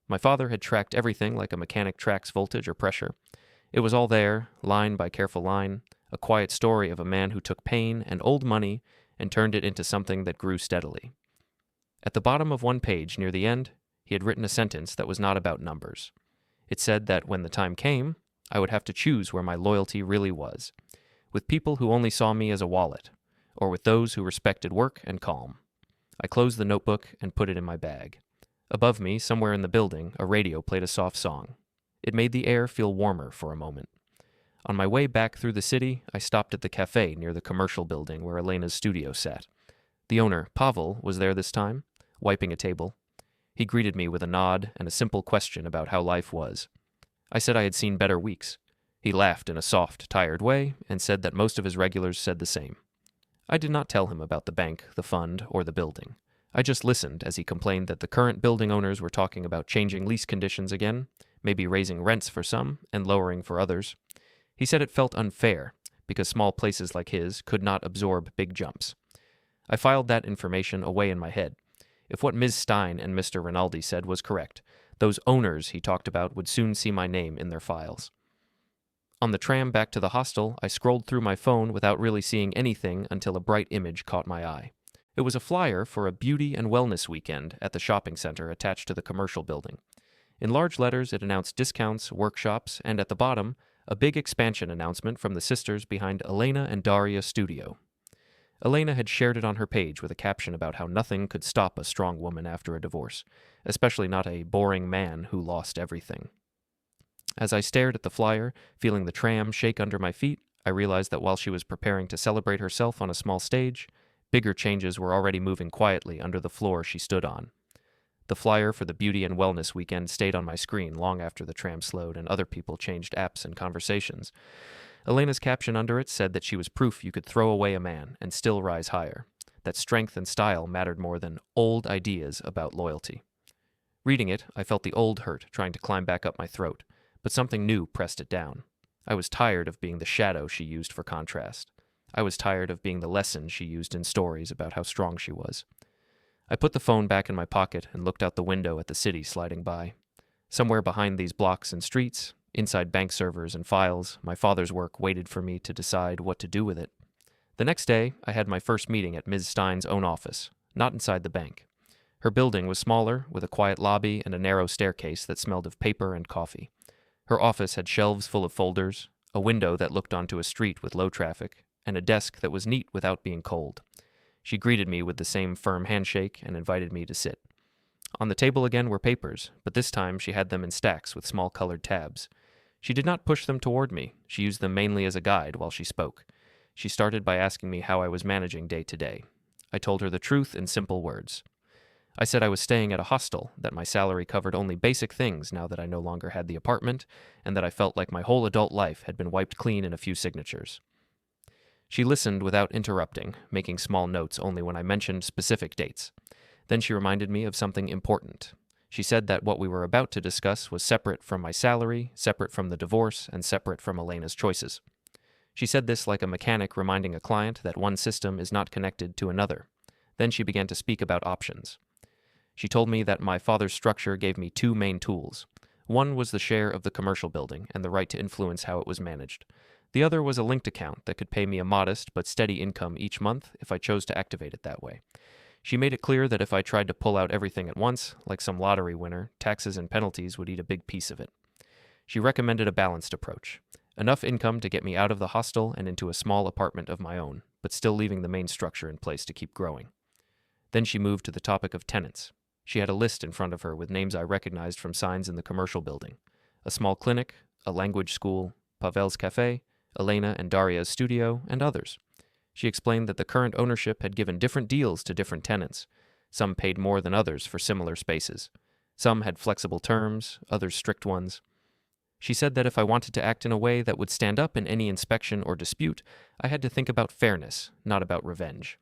My father had tracked everything like a mechanic tracks voltage or pressure. It was all there, line by careful line, a quiet story of a man who took pain and old money and turned it into something that grew steadily. At the bottom of one page, near the end, he had written a sentence that was not about numbers. It said that when the time came, I would have to choose where my loyalty really was, with people who only saw me as a wallet, or with those who respected work and calm. I closed the notebook and put it in my bag. Above me, somewhere in the building, a radio played a soft song. It made the air feel warmer for a moment. On my way back through the city, I stopped at the cafe near the commercial building where Elena's studio sat. The owner, Pavel, was there this time, wiping a table. He greeted me with a nod and a simple question about how life was. I said I had seen better weeks. He laughed in a soft, tired way and said that most of his regulars said the same. I did not tell him about the bank, the fund, or the building. I just listened as he complained that the current building owners were talking about changing lease conditions again, maybe raising rents for some and lowering for others. He said it felt unfair because small places like his could not absorb big jumps. I filed that information away in my head. If what Ms. Stein and Mr. Rinaldi said was correct, those owners he talked about would soon see my name in their files. On the tram back to the hostel, I scrolled through my phone without really seeing anything until a bright image caught my eye. It was a flyer for a beauty and wellness weekend at the shopping center attached to the commercial building. In large letters, it announced discounts, workshops, and at the bottom, a big expansion announcement from the sisters behind Elena and Daria Studio. Elena had shared it on her page with a caption about how nothing could stop a strong woman after a divorce, especially not a boring man who lost everything. As I stared at the flyer, feeling the tram shake under my feet, I realized that while she was preparing to celebrate herself on a small stage, bigger changes were already moving quietly under the floor she stood on. The flyer for the Beauty and Wellness weekend stayed on my screen long after the tram slowed and other people changed apps and conversations. Elena's caption under it said that she was proof you could throw away a man and still rise higher, that strength and style mattered more than old ideas about loyalty. Reading it, I felt the old hurt trying to climb back up my throat, but something new pressed it down. I was tired of being the shadow she used for contrast. I was tired of being the lesson she used in stories about how strong she was. I put the phone back in my pocket and looked out the window at the city sliding by. Somewhere behind these blocks and streets, inside bank servers and files, my father's work waited for me to decide what to do with it. The next day, I had my first meeting at Ms. Stein's own office, not inside the bank. Her building was smaller, with a quiet lobby and a narrow staircase that smelled of paper and coffee. Her office had shelves full of folders, a window that looked onto a street with low traffic, and a desk that was neat without being cold. She greeted me with the same firm handshake and invited me to sit. On the table again were papers, but this time she had them in stacks with small colored tabs. She did not push them toward me. She used them mainly as a guide while she spoke. She started by asking me how I was managing day to day. I told her the truth in simple words. I said I was staying at a hostel, that my salary covered only basic things now that I no longer had the apartment, and that I felt like my whole adult life had been wiped clean in a few signatures. She listened without interrupting, making small notes only when I mentioned specific dates. Then she reminded me of something important. She said that what we were about to discuss was separate from my salary, separate from the divorce, and separate from Elena's choices. She said this like a mechanic reminding a client that one system is not connected to another. Then she began to speak about options. She told me that my father's structure gave me two main tools. One was the share of the commercial building and the right to influence how it was managed. The other was a linked account that could pay me a modest but steady income each month if I chose to activate it that way. She made it clear that if I tried to pull out everything at once, like some lottery winner, taxes and penalties would eat a big piece of it. She recommended a balanced approach. Enough income to get me out of the hostel and into a small apartment of my own, but still leaving the main structure in place to keep growing. Then she moved to the topic of tenants. She had a list in front of her with names I recognized from signs in the commercial building. A small clinic, a language school, Pavel's Cafe, Elena and Daria's studio, and others. She explained that the current ownership had given different deals to different tenants. Some paid more than others for similar spaces. Some had flexible terms, others strict ones. She said that if I wanted to act in a way that would stand up in any inspection or dispute, I had to think about fairness, not about revenge.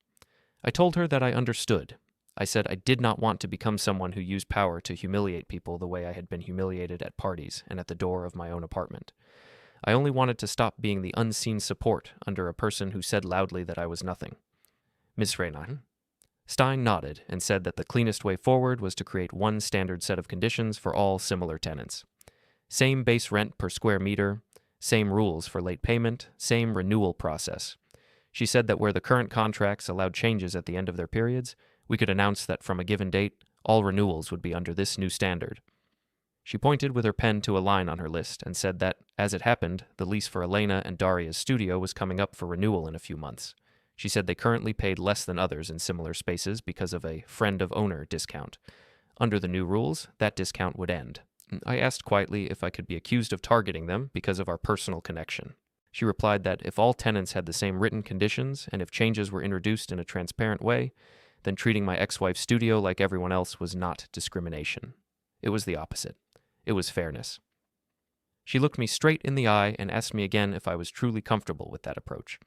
I told her that I understood. I said I did not want to become someone who used power to humiliate people the way I had been humiliated at parties and at the door of my own apartment. I only wanted to stop being the unseen support under a person who said loudly that I was nothing. Ms. Renan? Stein nodded and said that the cleanest way forward was to create one standard set of conditions for all similar tenants. Same base rent per square meter, same rules for late payment, same renewal process. She said that where the current contracts allowed changes at the end of their periods, we could announce that from a given date, all renewals would be under this new standard. She pointed with her pen to a line on her list and said that, as it happened, the lease for Elena and Daria's studio was coming up for renewal in a few months. She said they currently paid less than others in similar spaces because of a friend of owner discount. Under the new rules, that discount would end. I asked quietly if I could be accused of targeting them because of our personal connection. She replied that if all tenants had the same written conditions and if changes were introduced in a transparent way, then treating my ex-wife's studio like everyone else was not discrimination. It was the opposite. It was fairness. She looked me straight in the eye and asked me again if I was truly comfortable with that approach,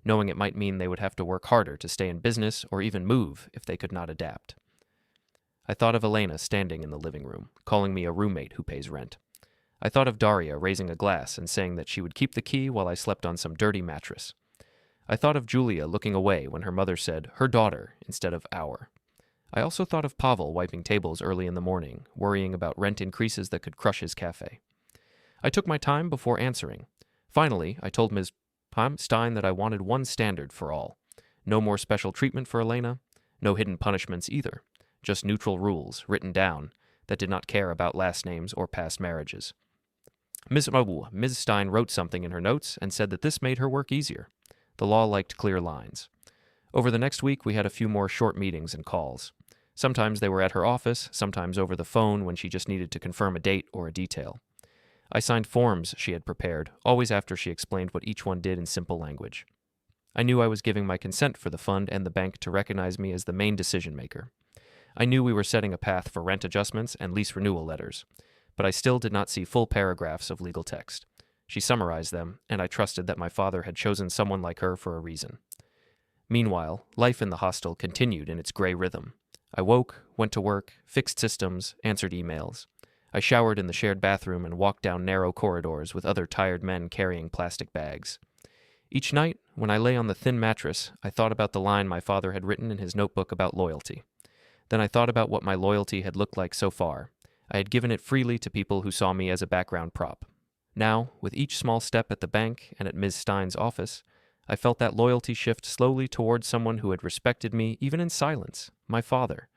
knowing it might mean they would have to work harder to stay in business or even move if they could not adapt. I thought of Elena standing in the living room, calling me a roommate who pays rent. I thought of Daria raising a glass and saying that she would keep the key while I slept on some dirty mattress. I thought of Julia looking away when her mother said, her daughter, instead of our. I also thought of Pavel wiping tables early in the morning, worrying about rent increases that could crush his cafe. I took my time before answering. Finally, I told Ms. Stein that I wanted one standard for all. No more special treatment for Elena, no hidden punishments either, just neutral rules, written down, that did not care about last names or past marriages. Ms. Stein wrote something in her notes and said that this made her work easier. The law liked clear lines. Over the next week, we had a few more short meetings and calls. Sometimes they were at her office, sometimes over the phone when she just needed to confirm a date or a detail. I signed forms she had prepared, always after she explained what each one did in simple language. I knew I was giving my consent for the fund and the bank to recognize me as the main decision maker. I knew we were setting a path for rent adjustments and lease renewal letters, but I still did not see full paragraphs of legal text. She summarized them, and I trusted that my father had chosen someone like her for a reason. Meanwhile, life in the hostel continued in its gray rhythm. I woke, went to work, fixed systems, answered emails. I showered in the shared bathroom and walked down narrow corridors with other tired men carrying plastic bags. Each night, when I lay on the thin mattress, I thought about the line my father had written in his notebook about loyalty. Then I thought about what my loyalty had looked like so far. I had given it freely to people who saw me as a background prop. Now, with each small step at the bank and at Ms. Stein's office, I felt that loyalty shift slowly towards someone who had respected me even in silence, my father.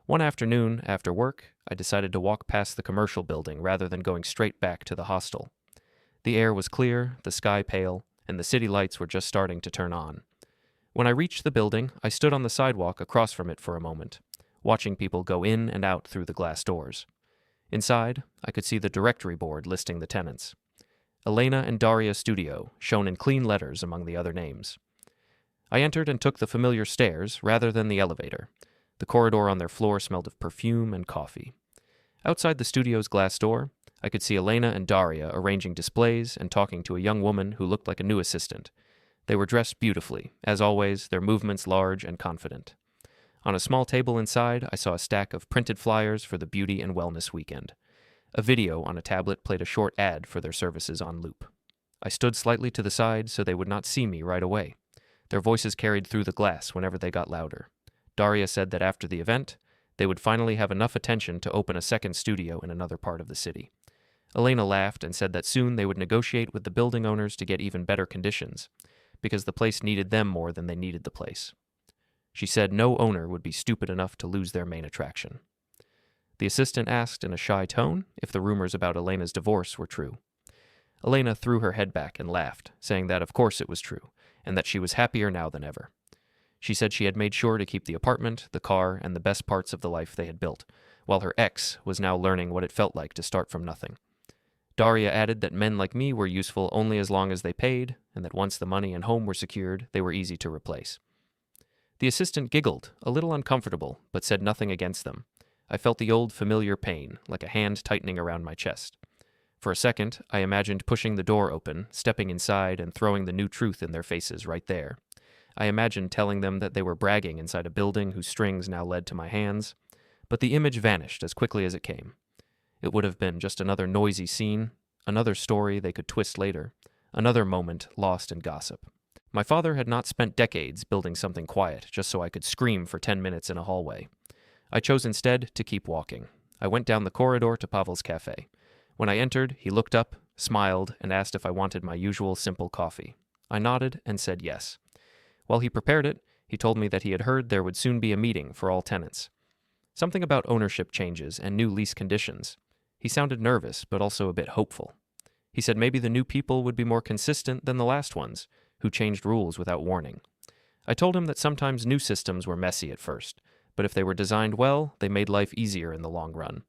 One afternoon, after work, I decided to walk past the commercial building rather than going straight back to the hostel. The air was clear, the sky pale, and the city lights were just starting to turn on. When I reached the building, I stood on the sidewalk across from it for a moment, watching people go in and out through the glass doors. Inside, I could see the directory board listing the tenants. Elena and Daria Studio, shown in clean letters among the other names. I entered and took the familiar stairs rather than the elevator. The corridor on their floor smelled of perfume and coffee. Outside the studio's glass door, I could see Elena and Daria arranging displays and talking to a young woman who looked like a new assistant. They were dressed beautifully, as always, their movements large and confident. On a small table inside, I saw a stack of printed flyers for the Beauty and Wellness Weekend. A video on a tablet played a short ad for their services on loop. I stood slightly to the side so they would not see me right away. Their voices carried through the glass whenever they got louder. Daria said that after the event, they would finally have enough attention to open a second studio in another part of the city. Elena laughed and said that soon they would negotiate with the building owners to get even better conditions, because the place needed them more than they needed the place. She said no owner would be stupid enough to lose their main attraction. The assistant asked in a shy tone if the rumors about Elena's divorce were true. Elena threw her head back and laughed, saying that of course it was true, and that she was happier now than ever. She said she had made sure to keep the apartment, the car, and the best parts of the life they had built, while her ex was now learning what it felt like to start from nothing. Daria added that men like me were useful only as long as they paid, and that once the money and home were secured, they were easy to replace. The assistant giggled, a little uncomfortable, but said nothing against them. I felt the old familiar pain, like a hand tightening around my chest. For a second, I imagined pushing the door open, stepping inside, and throwing the new truth in their faces right there. I imagined telling them that they were bragging inside a building whose strings now led to my hands, but the image vanished as quickly as it came. It would have been just another noisy scene, another story they could twist later, another moment lost in gossip. My father had not spent decades building something quiet just so I could scream for 10 minutes in a hallway. I chose instead to keep walking. I went down the corridor to Pavel's cafe. When I entered, he looked up, smiled, and asked if I wanted my usual simple coffee. I nodded and said yes. While he prepared it, he told me that he had heard there would soon be a meeting for all tenants. Something about ownership changes and new lease conditions. He sounded nervous, but also a bit hopeful. He said maybe the new people would be more consistent than the last ones, who changed rules without warning. I told him that sometimes new systems were messy at first, but if they were designed well, they made life easier in the long run.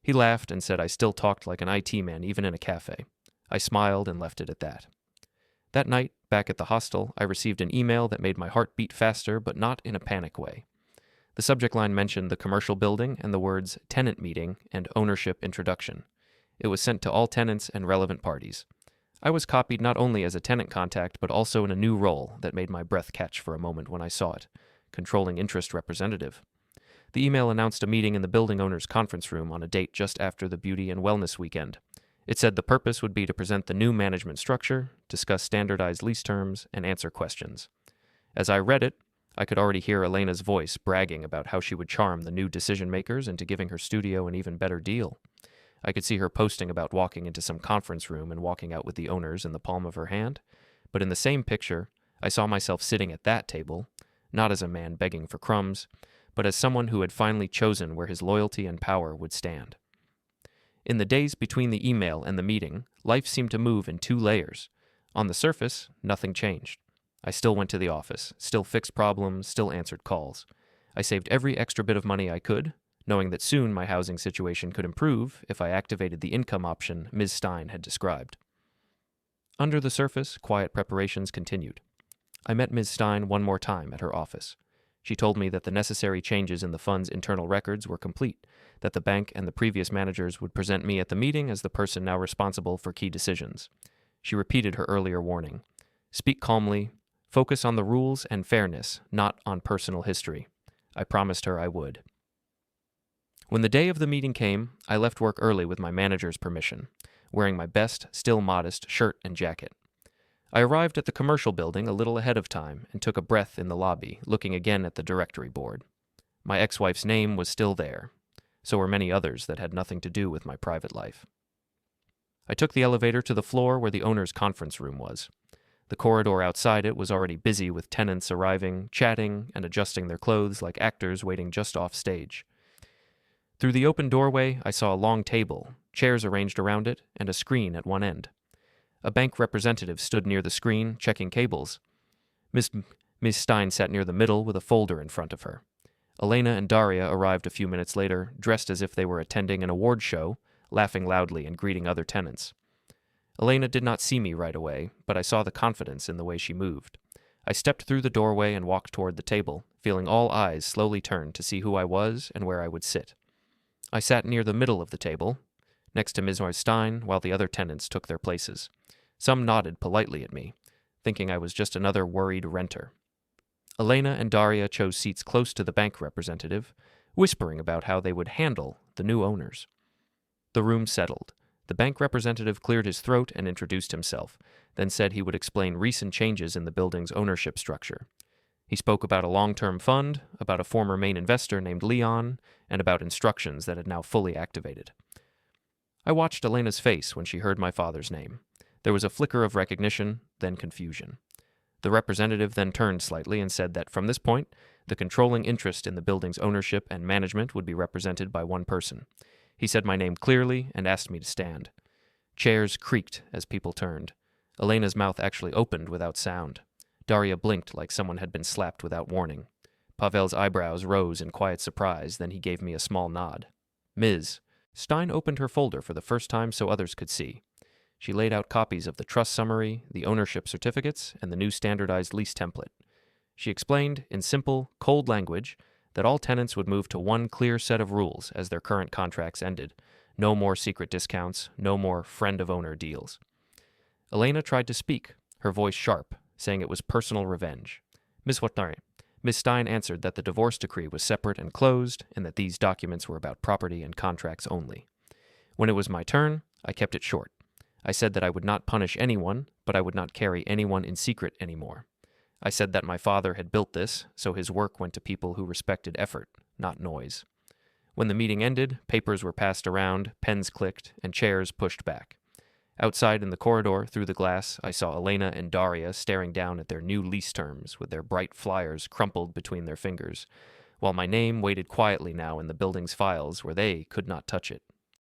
He laughed and said I still talked like an IT man even in a cafe. I smiled and left it at that. That night, back at the hostel, I received an email that made my heart beat faster, but not in a panic way. The subject line mentioned the commercial building and the words tenant meeting and ownership introduction. It was sent to all tenants and relevant parties. I was copied not only as a tenant contact, but also in a new role that made my breath catch for a moment when I saw it. Controlling interest representative. The email announced a meeting in the building owner's conference room on a date just after the Beauty and Wellness Weekend. It said the purpose would be to present the new management structure, discuss standardized lease terms, and answer questions. As I read it, I could already hear Elena's voice bragging about how she would charm the new decision-makers into giving her studio an even better deal. I could see her posting about walking into some conference room and walking out with the owners in the palm of her hand, but in the same picture, I saw myself sitting at that table, not as a man begging for crumbs, but as someone who had finally chosen where his loyalty and power would stand. In the days between the email and the meeting, life seemed to move in two layers. On the surface, nothing changed. I still went to the office, still fixed problems, still answered calls. I saved every extra bit of money I could, knowing that soon my housing situation could improve if I activated the income option Ms. Stein had described. Under the surface, quiet preparations continued. I met Ms. Stein one more time at her office. She told me that the necessary changes in the fund's internal records were complete, that the bank and the previous managers would present me at the meeting as the person now responsible for key decisions. She repeated her earlier warning. Speak calmly, focus on the rules and fairness, not on personal history. I promised her I would. When the day of the meeting came, I left work early with my manager's permission, wearing my best, still modest, shirt and jacket. I arrived at the commercial building a little ahead of time and took a breath in the lobby, looking again at the directory board. My ex-wife's name was still there. So were many others that had nothing to do with my private life. I took the elevator to the floor where the owner's conference room was. The corridor outside it was already busy with tenants arriving, chatting, and adjusting their clothes like actors waiting just off stage. Through the open doorway, I saw a long table, chairs arranged around it, and a screen at one end. A bank representative stood near the screen, checking cables. Miss Stein sat near the middle with a folder in front of her. Elena and Daria arrived a few minutes later, dressed as if they were attending an award show, laughing loudly and greeting other tenants. Elena did not see me right away, but I saw the confidence in the way she moved. I stepped through the doorway and walked toward the table, feeling all eyes slowly turn to see who I was and where I would sit. I sat near the middle of the table, next to Ms. Stein, while the other tenants took their places. Some nodded politely at me, thinking I was just another worried renter. Elena and Daria chose seats close to the bank representative, whispering about how they would handle the new owners. The room settled. The bank representative cleared his throat and introduced himself, then said he would explain recent changes in the building's ownership structure. He spoke about a long-term fund, about a former main investor named Leon, and about instructions that had now fully activated. I watched Elena's face when she heard my father's name. There was a flicker of recognition, then confusion. The representative then turned slightly and said that from this point, the controlling interest in the building's ownership and management would be represented by one person. He said my name clearly and asked me to stand. Chairs creaked as people turned. Elena's mouth actually opened without sound. Daria blinked like someone had been slapped without warning. Pavel's eyebrows rose in quiet surprise, then he gave me a small nod. Ms. Stein opened her folder for the first time so others could see. She laid out copies of the trust summary, the ownership certificates, and the new standardized lease template. She explained, in simple, cold language, that all tenants would move to one clear set of rules as their current contracts ended. No more secret discounts, no more friend-of-owner deals. Elena tried to speak, her voice sharp, saying it was personal revenge. Miss Stein answered that the divorce decree was separate and closed, and that these documents were about property and contracts only. When it was my turn, I kept it short. I said that I would not punish anyone, but I would not carry anyone in secret anymore. I said that my father had built this, so his work went to people who respected effort, not noise. When the meeting ended, papers were passed around, pens clicked, and chairs pushed back. Outside in the corridor, through the glass, I saw Elena and Daria staring down at their new lease terms with their bright flyers crumpled between their fingers, while my name waited quietly now in the building's files where they could not touch it.